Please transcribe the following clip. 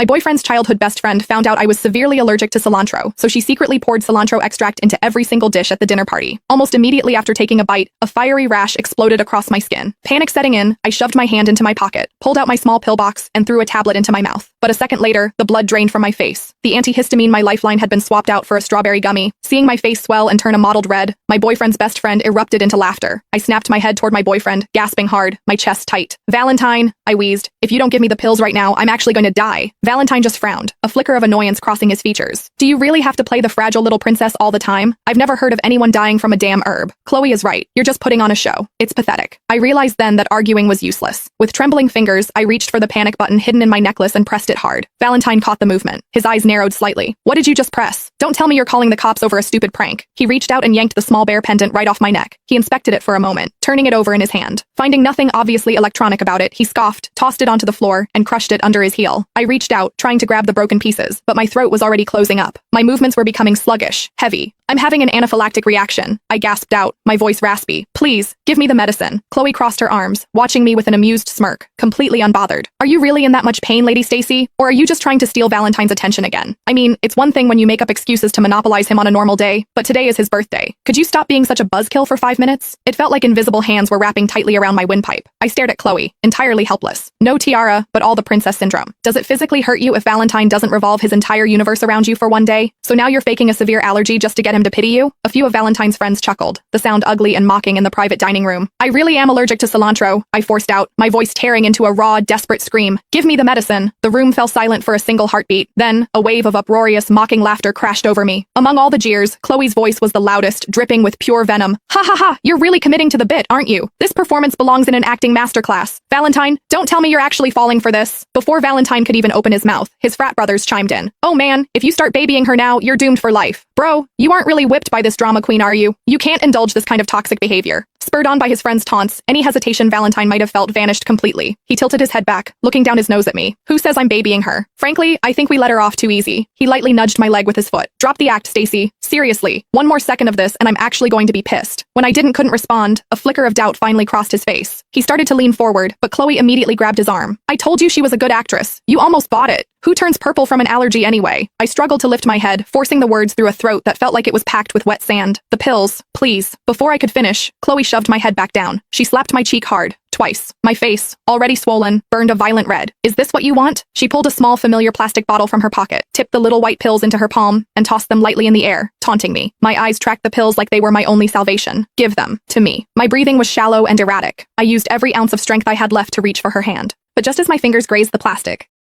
My boyfriend's childhood best friend found out I was severely allergic to cilantro, so she secretly poured cilantro extract into every single dish at the dinner party. Almost immediately after taking a bite, a fiery rash exploded across my skin. Panic setting in, I shoved my hand into my pocket, pulled out my small pill box, and threw a tablet into my mouth. But a second later, the blood drained from my face. The antihistamine my lifeline had been swapped out for a strawberry gummy. Seeing my face swell and turn a mottled red, my boyfriend's best friend erupted into laughter. I snapped my head toward my boyfriend, gasping hard, my chest tight. "Valentine," I wheezed. "If you don't give me the pills right now, I'm actually going to die." Valentine just frowned, a flicker of annoyance crossing his features. "Do you really have to play the fragile little princess all the time? I've never heard of anyone dying from a damn herb. Chloe is right. You're just putting on a show. It's pathetic." I realized then that arguing was useless. With trembling fingers, I reached for the panic button hidden in my necklace and pressed it hard. Valentine caught the movement. His eyes narrowed slightly. "What did you just press? Don't tell me you're calling the cops over a stupid prank." He reached out and yanked the small bear pendant right off my neck. He inspected it for a moment, turning it over in his hand. Finding nothing obviously electronic about it, he scoffed, tossed it onto the floor, and crushed it under his heel. I reached out, trying to grab the broken pieces, but my throat was already closing up. My movements were becoming sluggish, heavy. "I'm having an anaphylactic reaction," I gasped out, my voice raspy. "Please, give me the medicine." Chloe crossed her arms, watching me with an amused smirk, completely unbothered. "Are you really in that much pain, Lady Stacy? Or are you just trying to steal Valentine's attention again? I mean, it's one thing when you make up excuses to monopolize him on a normal day, but today is his birthday. Could you stop being such a buzzkill for 5 minutes?" It felt like invisible hands were wrapping tightly around my windpipe. I stared at Chloe, entirely helpless. No tiara, but all the princess syndrome. Does it physically hurt you if Valentine doesn't revolve his entire universe around you for one day? So now you're faking a severe allergy just to get him to pity you? A few of Valentine's friends chuckled, the sound ugly and mocking in the private dining room. "I really am allergic to cilantro," I forced out, my voice tearing into a raw, desperate scream. "Give me the medicine." The room fell silent for a single heartbeat. Then, a wave of uproarious, mocking laughter crashed over me. Among all the jeers, Chloe's voice was the loudest, dripping with pure venom. "Ha ha ha, you're really committing to the bit, aren't you? This performance belongs in an acting masterclass. Valentine, don't tell me you're actually falling for this." Before Valentine could even open his mouth, his frat brothers chimed in. "Oh man, if you start babying her now, you're doomed for life. Bro, you aren't really whipped by this drama queen, are you? You can't indulge this kind of toxic behavior." Spurred on by his friend's taunts, any hesitation Valentine might have felt vanished completely. He tilted his head back, looking down his nose at me. "Who says I'm babying her? Frankly, I think we let her off too easy." He lightly nudged my leg with his foot. "Drop the act, Stacy. Seriously, one more second of this and I'm actually going to be pissed." When I couldn't respond, a flicker of doubt finally crossed his face. He started to lean forward, but Chloe immediately grabbed his arm. "I told you she was a good actress. You almost bought it. Who turns purple from an allergy anyway?" I struggled to lift my head, forcing the words through a throat that felt like it was packed with wet sand. "The pills, please." Before I could finish, Chloe shoved my head back down. She slapped my cheek hard. Twice. My face, already swollen, burned a violent red. "Is this what you want?" She pulled a small familiar plastic bottle from her pocket, tipped the little white pills into her palm, and tossed them lightly in the air, taunting me. My eyes tracked the pills like they were my only salvation. "Give them to me." My breathing was shallow and erratic. I used every ounce of strength I had left to reach for her hand. But just as my fingers grazed the plastic,